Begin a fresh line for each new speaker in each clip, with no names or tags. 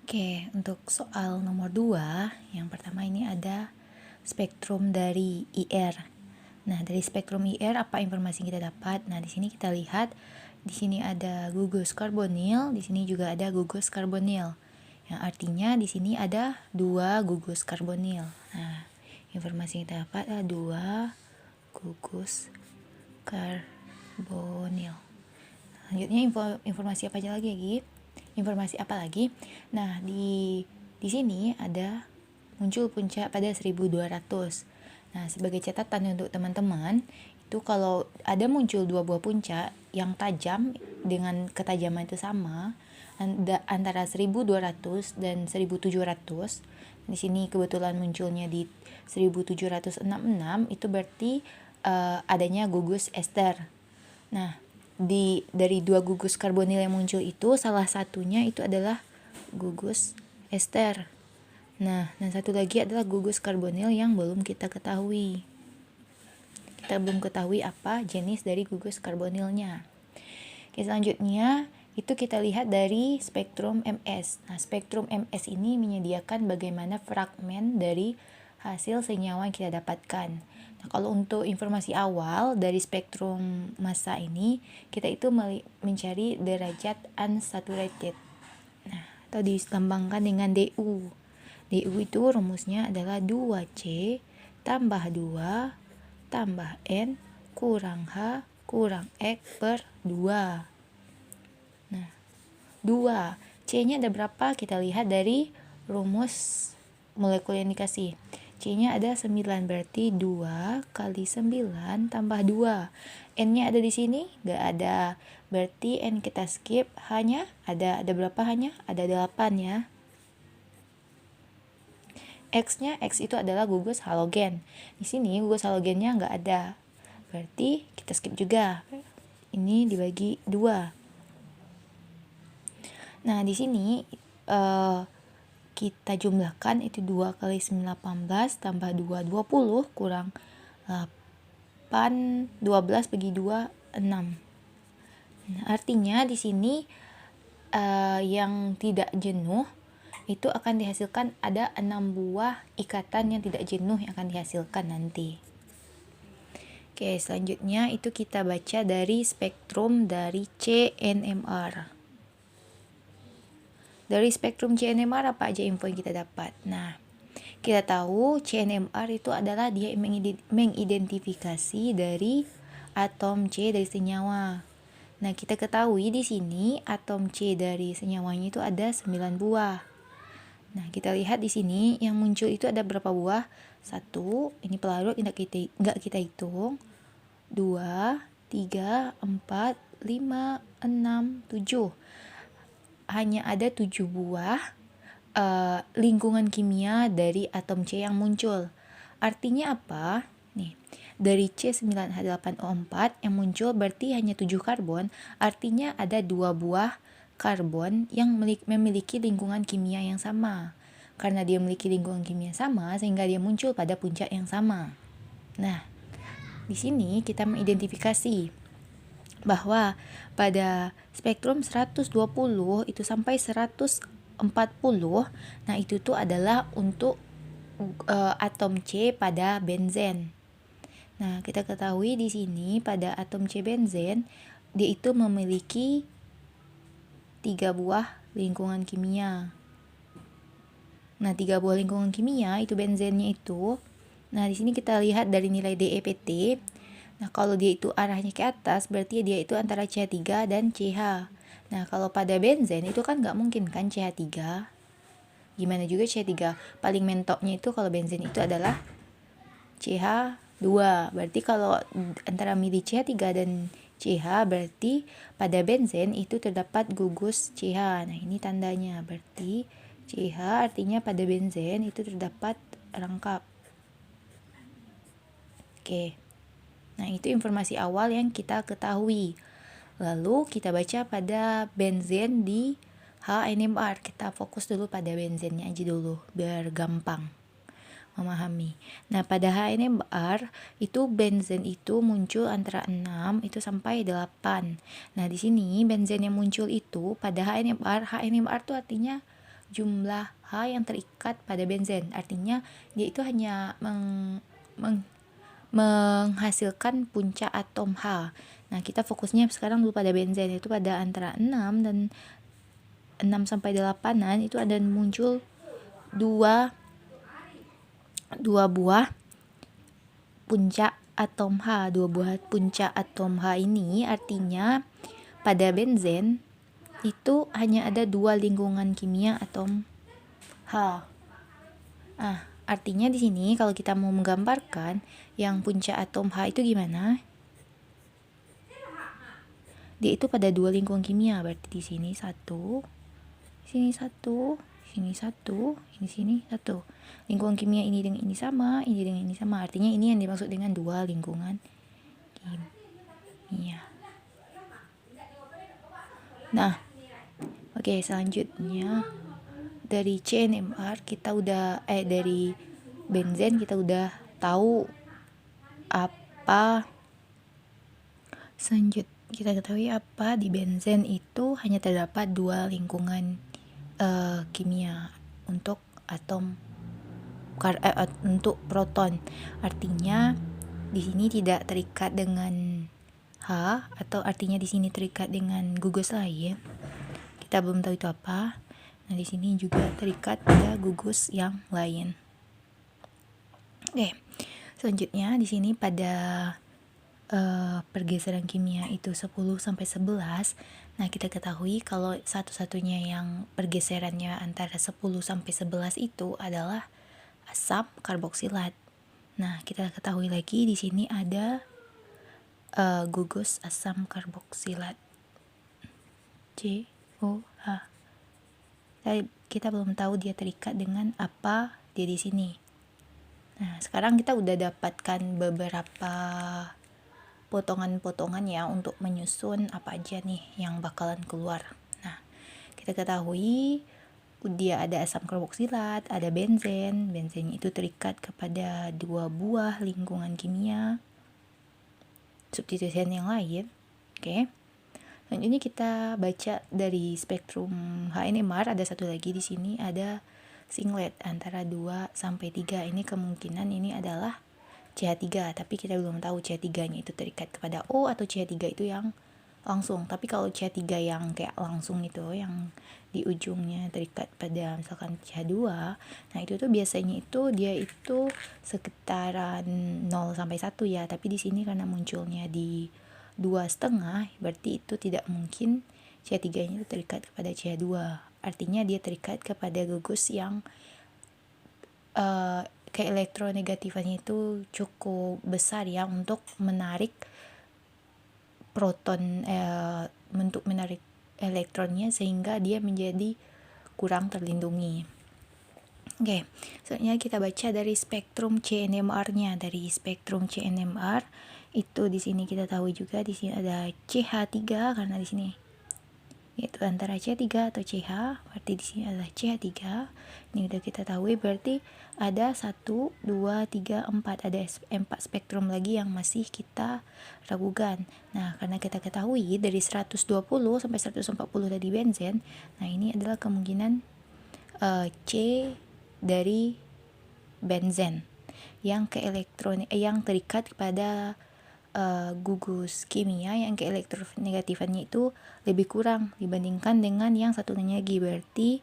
Oke, untuk soal nomor 2, yang pertama ini ada spektrum dari IR. Nah, dari spektrum IR apa informasi yang kita dapat? Nah, di sini kita lihat di sini ada gugus karbonil, di sini juga ada gugus karbonil. Yang artinya di sini ada 2 gugus karbonil. Nah, informasi yang kita dapat ada 2 gugus karbonil. Selanjutnya informasi apa aja lagi ya, Gi? Informasi apa lagi? Nah, di sini ada muncul puncak pada 1200. Nah, sebagai catatan untuk teman-teman, itu kalau ada muncul 2 buah puncak yang tajam dengan ketajaman itu sama antara 1200 dan 1700. Di sini kebetulan munculnya di 1766, itu berarti adanya gugus ester. Nah, dari 2 gugus karbonil yang muncul itu salah satunya itu adalah gugus ester. Nah, dan satu lagi adalah gugus karbonil yang belum kita ketahui. Kita belum ketahui apa jenis dari gugus karbonilnya. Oke, selanjutnya itu kita lihat dari spektrum MS. Nah, spektrum MS ini menyediakan bagaimana fragmen dari hasil senyawa yang kita dapatkan. Nah, kalau untuk informasi awal dari spektrum massa ini, kita itu mencari derajat unsaturated. Nah, atau dilambangkan dengan DU. DU itu rumusnya adalah 2C tambah 2 tambah N kurang H kurang X per 2. Nah, 2. C-nya ada berapa? Kita lihat dari rumus molekul yang dikasih. C-nya ada 9, berarti 2 kali 9 tambah 2. N-nya ada di sini? Nggak ada. Berarti N kita skip. H-nya ada berapa H-nya? Ada 8 ya. X-nya, X itu adalah gugus halogen. Di sini gugus halogennya nggak ada. Berarti kita skip juga. Ini dibagi 2. Nah, di sini kita jumlahkan itu 2 kali 9, 18 tambah 2, 20 kurang 8, 12 bagi 2, 6. Nah, artinya di sini yang tidak jenuh itu akan dihasilkan ada 6 buah ikatan yang tidak jenuh yang akan dihasilkan nanti. Oke, selanjutnya itu kita baca dari spektrum dari CNMR. Dari spektrum CNMR apa aja info yang kita dapat? Nah, kita tahu CNMR itu adalah dia mengidentifikasi dari atom C dari senyawa. Nah, kita ketahui di sini atom C dari senyawanya itu ada 9 buah. Nah, kita lihat di sini yang muncul itu ada berapa buah? 1, ini pelarut enggak kita hitung. 2, 3, 4, 5, 6, 7. Hanya ada 7 buah lingkungan kimia dari atom C yang muncul. Artinya apa? Nih, dari C9H8O4 yang muncul berarti hanya 7 karbon, artinya ada 2 buah karbon yang memiliki lingkungan kimia yang sama. Karena dia memiliki lingkungan kimia sama, sehingga dia muncul pada puncak yang sama. Nah, di sini kita mengidentifikasi bahwa pada spektrum 120 itu sampai 140, nah itu tuh adalah untuk atom C pada benzen. Nah, kita ketahui di sini pada atom C benzen dia itu memiliki 3 buah lingkungan kimia. Nah, 3 buah lingkungan kimia itu benzennya itu. Nah, di sini kita lihat dari nilai DEPT. Nah, kalau dia itu arahnya ke atas, berarti dia itu antara CH3 dan CH. Nah, kalau pada benzen itu kan nggak mungkin kan CH3. Gimana juga CH3. Paling mentoknya itu kalau benzen itu adalah CH2. Berarti kalau antara milih CH3 dan CH, berarti pada benzen itu terdapat gugus CH. Nah, ini tandanya. Berarti CH artinya pada benzen itu terdapat rangkap. Oke. Nah, itu informasi awal yang kita ketahui. Lalu kita baca pada benzen di HNMR. Kita fokus dulu pada benzennya aja dulu biar gampang memahami. Nah, pada HNMR itu benzen itu muncul antara 6 itu sampai 8. Nah, di sini benzen yang muncul itu pada HNMR itu artinya jumlah H yang terikat pada benzen. Artinya dia itu hanya menghasilkan puncak atom H. Nah, kita fokusnya sekarang dulu pada benzen, itu pada antara 6 dan 6 sampai 8-an itu ada muncul dua buah puncak atom H. Dua buah puncak atom H ini artinya pada benzen itu hanya ada dua lingkungan kimia atom H. Artinya di sini kalau kita mau menggambarkan yang puncak atom H itu gimana? Dia itu pada dua lingkungan kimia, berarti di sini satu, sini satu, sini satu, ini sini satu. Lingkungan kimia ini dengan ini sama, ini dengan ini sama. Artinya ini yang dimaksud dengan dua lingkungan kimia. Nah, oke, selanjutnya dari CNMR kita udah dari benzen kita udah tahu apa. Selanjut kita ketahui apa di benzen itu hanya terdapat dua lingkungan kimia untuk atom untuk proton. Artinya di sini tidak terikat dengan H, atau artinya di sini terikat dengan gugus lain. Kita belum tahu itu apa. Nah, di sini juga terikat pada gugus yang lain. Oke. Selanjutnya di sini pada pergeseran kimia itu 10 sampai 11. Nah, kita ketahui kalau satu-satunya yang pergeserannya antara 10 sampai 11 itu adalah asam karboksilat. Nah, kita ketahui lagi di sini ada gugus asam karboksilat COH. Kita belum tahu dia terikat dengan apa dia di sini. Nah, sekarang kita udah dapatkan beberapa potongan-potongan ya untuk menyusun apa aja nih yang bakalan keluar. Nah, kita ketahui dia ada asam karboksilat, ada benzen. Benzen itu terikat kepada dua buah lingkungan kimia substitusi yang lain. Oke. Selanjutnya kita baca dari spektrum HNMR, ada satu lagi di sini ada singlet antara 2 sampai 3. Ini kemungkinan ini adalah CH3, tapi kita belum tahu CH3-nya itu terikat kepada O atau CH3 itu yang langsung. Tapi kalau CH3 yang kayak langsung itu, yang di ujungnya terikat pada misalkan CH2, nah itu tuh biasanya itu dia itu sekitaran 0 sampai 1 ya, tapi di sini karena munculnya di 2,5, berarti itu tidak mungkin CH3-nya itu terikat kepada CH2. Artinya dia terikat kepada gugus yang keelektronegatifannya itu cukup besar ya untuk menarik proton, untuk menarik elektronnya sehingga dia menjadi kurang terlindungi. Oke, selanjutnya kita baca dari spektrum CNMR-nya. Dari spektrum CNMR itu di sini kita tahu juga di sini ada CH3 karena di sini yaitu antara CH3 atau CH, berarti di sini adalah CH3. Ini udah kita tahu, berarti ada 1 2 3 4, ada 4 spektrum lagi yang masih kita ragukan. Nah, karena kita ketahui dari 120 sampai 140 tadi benzen, nah ini adalah kemungkinan C dari benzen yang yang terikat kepada gugus kimia yang keelektronegatifannya itu lebih kurang dibandingkan dengan yang satunya lagi. Berarti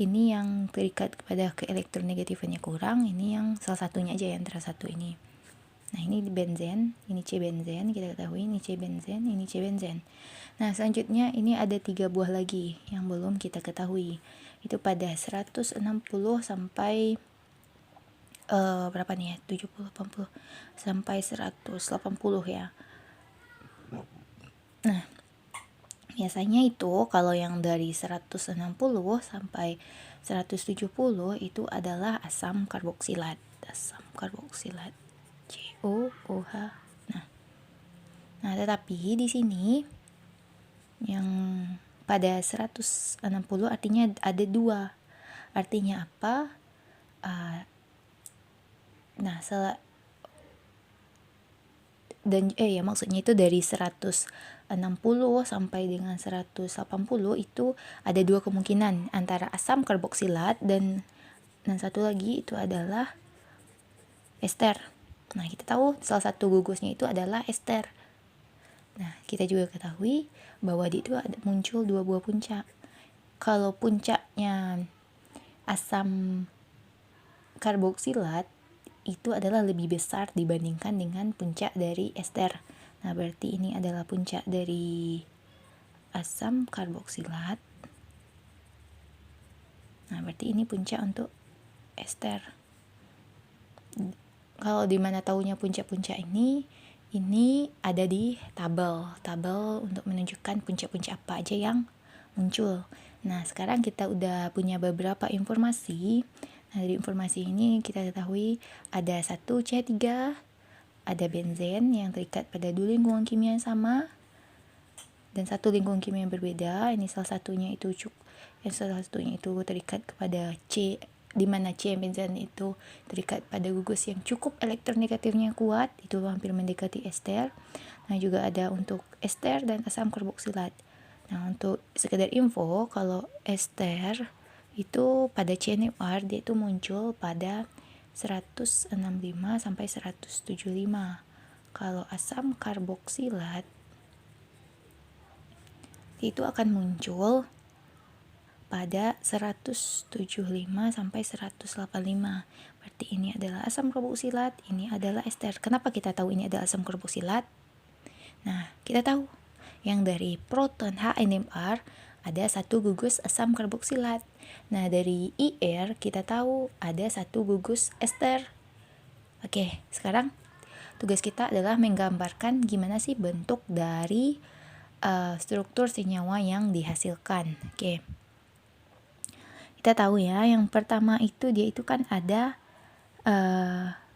ini yang terikat kepada keelektronegatifannya kurang, ini yang salah satunya aja ya antara satu ini. Nah, ini benzen, ini C benzen, kita ketahui ini C benzen, ini C benzen. Nah, selanjutnya ini ada 3 buah lagi yang belum kita ketahui. Itu pada 160 sampai berapa nih ya, 70, 80 sampai 180 ya. Nah, biasanya itu kalau yang dari 160 sampai 170 itu adalah asam karboksilat COOH. Nah, tetapi di sini yang pada 160 artinya ada 2. Artinya apa? Nah, dan ya maksudnya itu dari 160 sampai dengan 180 itu ada dua kemungkinan antara asam karboksilat dan satu lagi itu adalah ester. Nah, kita tahu salah satu gugusnya itu adalah ester. Nah, kita juga ketahui bahwa di itu ada muncul dua buah puncak. Kalau puncaknya asam karboksilat itu adalah lebih besar dibandingkan dengan puncak dari ester. Nah, berarti ini adalah puncak dari asam karboksilat. Nah, berarti ini puncak untuk ester. Kalau di mana taunya puncak-puncak ini ada di tabel untuk menunjukkan puncak-puncak apa aja yang muncul. Nah, sekarang kita udah punya beberapa informasi. Nah, dari informasi ini kita ketahui ada satu CH3, ada benzen yang terikat pada dua lingkungan kimia yang sama dan satu lingkungan kimia yang berbeda. Ini salah satunya itu terikat kepada C, di mana C benzen itu terikat pada gugus yang cukup elektronegatifnya kuat, itu hampir mendekati ester. Nah, juga ada untuk ester dan asam karboksilat. Nah, untuk sekedar info, kalau ester itu pada CNMR dia itu muncul pada 165 sampai 175. Kalau asam karboksilat itu akan muncul pada 175 sampai 185. Berarti ini adalah asam karboksilat, ini adalah ester. Kenapa kita tahu ini adalah asam karboksilat? Nah, kita tahu yang dari proton HNMR ada satu gugus asam karboksilat. Nah, dari IR kita tahu ada satu gugus ester. Oke, sekarang tugas kita adalah menggambarkan gimana sih bentuk dari struktur senyawa yang dihasilkan. Oke. Kita tahu ya, yang pertama itu dia itu kan ada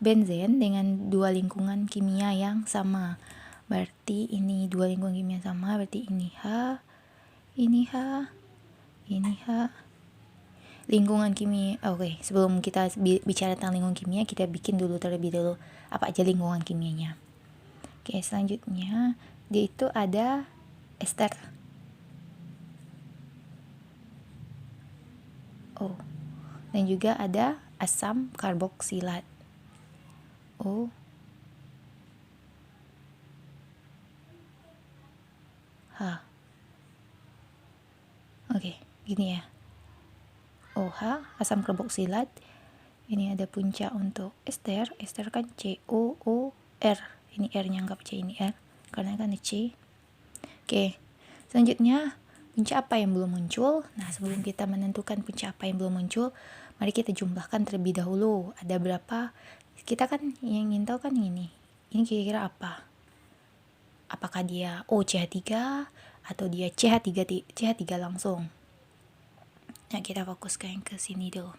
benzen dengan dua lingkungan kimia yang sama. Berarti ini dua lingkungan kimia yang sama, berarti ini H, ini H, ini H. Lingkungan kimia. Oke, sebelum kita bicara tentang lingkungan kimia, kita bikin dulu terlebih dahulu apa aja lingkungan kimianya. Oke, selanjutnya dia itu ada ester. O. Dan juga ada asam karboksilat. O. H. Oke, gini ya. OH, asam karboksilat. Ini ada puncak untuk ester. Ester kan COOR. Ini R-nya anggap C, ini R. Karena kan C. Oke, selanjutnya puncak apa yang belum muncul? Nah, sebelum kita menentukan puncak apa yang belum muncul, mari kita jumlahkan terlebih dahulu. Ada berapa? Kita kan yang ingin tahu kan ini. Ini kira-kira apa? Apakah dia OCH3 atau dia CH3 langsung? Nah, kita fokuskan ke sini dulu.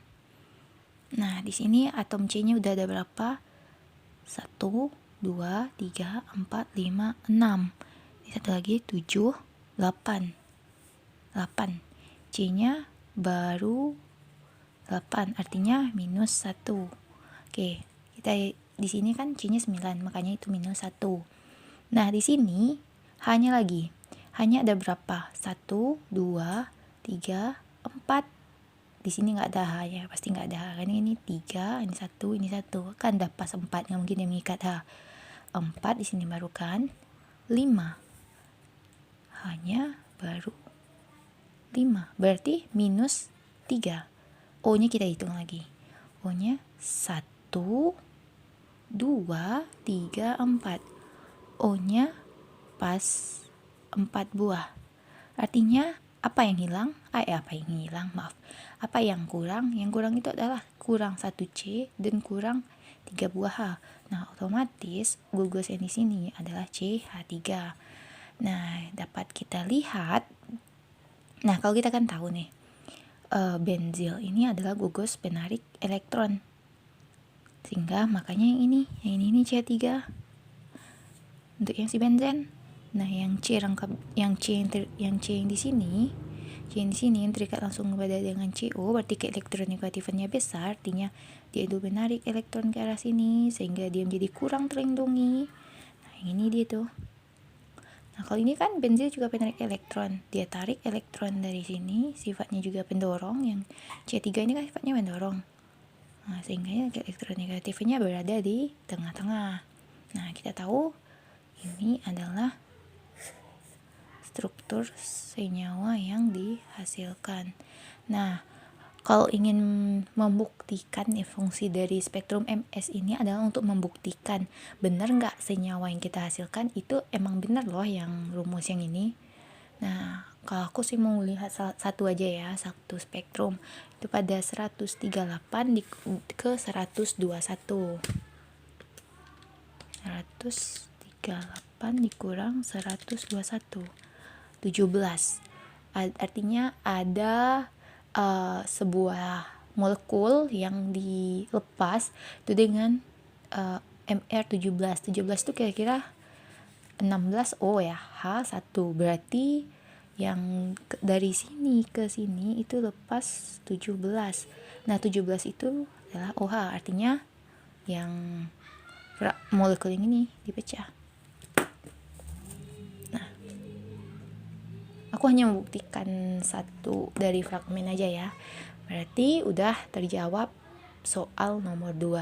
Nah, di sini atom C-nya udah ada berapa? 1, 2, 3, 4, 5, 6. Ini satu lagi 7, 8. 8. C-nya baru 8, artinya minus 1. Oke, kita di sini kan C-nya 9, makanya itu minus 1. Nah, di sini hanya ada berapa? 1, 2, 3, 4. Di sini nggak ada H ya, pasti nggak ada H. Karena ini 3, ini 1, ini 1. Kan udah pas 4, nggak mungkin yang mengikat H. 4 di sini baru kan 5. Hanya baru 5. Berarti minus 3. O-nya kita hitung lagi. O-nya 1, 2, 3, 4. O-nya pas 4 buah. Artinya apa yang hilang? Apa yang kurang? Yang kurang itu adalah kurang 1 C dan kurang 3 buah H. Nah, otomatis gugus yang di sini adalah CH3. Nah, dapat kita lihat. Nah, kalau kita kan tahu nih, benzil ini adalah gugus penarik elektron. Sehingga makanya yang ini CH3. Untuk yang si benzen. Nah, yang C yang di sini, yang terikat langsung kepada dengan CO, berarti keelektronegatifannya besar, artinya dia itu menarik elektron ke arah sini sehingga dia menjadi kurang terlindungi. Nah, Yang ini dia tuh. Nah, kalau ini kan benzil juga penarik elektron. Dia tarik elektron dari sini, sifatnya juga pendorong. Yang C3 ini kan sifatnya pendorong. Nah, sehingga elektronegatifnya berada di tengah-tengah. Nah, kita tahu ini adalah struktur senyawa yang dihasilkan. Nah, kalau ingin membuktikan fungsi dari spektrum MS ini adalah untuk membuktikan benar nggak senyawa yang kita hasilkan itu emang benar loh yang rumus yang ini. Nah, kalau aku sih mau lihat satu aja ya, satu spektrum itu pada 138 ke 121. 138 dikurang 121, 17. Artinya ada sebuah molekul yang dilepas itu dengan MR 17 itu kira-kira 16O ya, H1 berarti yang dari sini ke sini itu lepas 17. Nah 17 itu adalah OH, artinya yang molekul yang ini dipecah. Aku hanya membuktikan satu dari fragmen aja ya. Berarti udah terjawab soal nomor 2.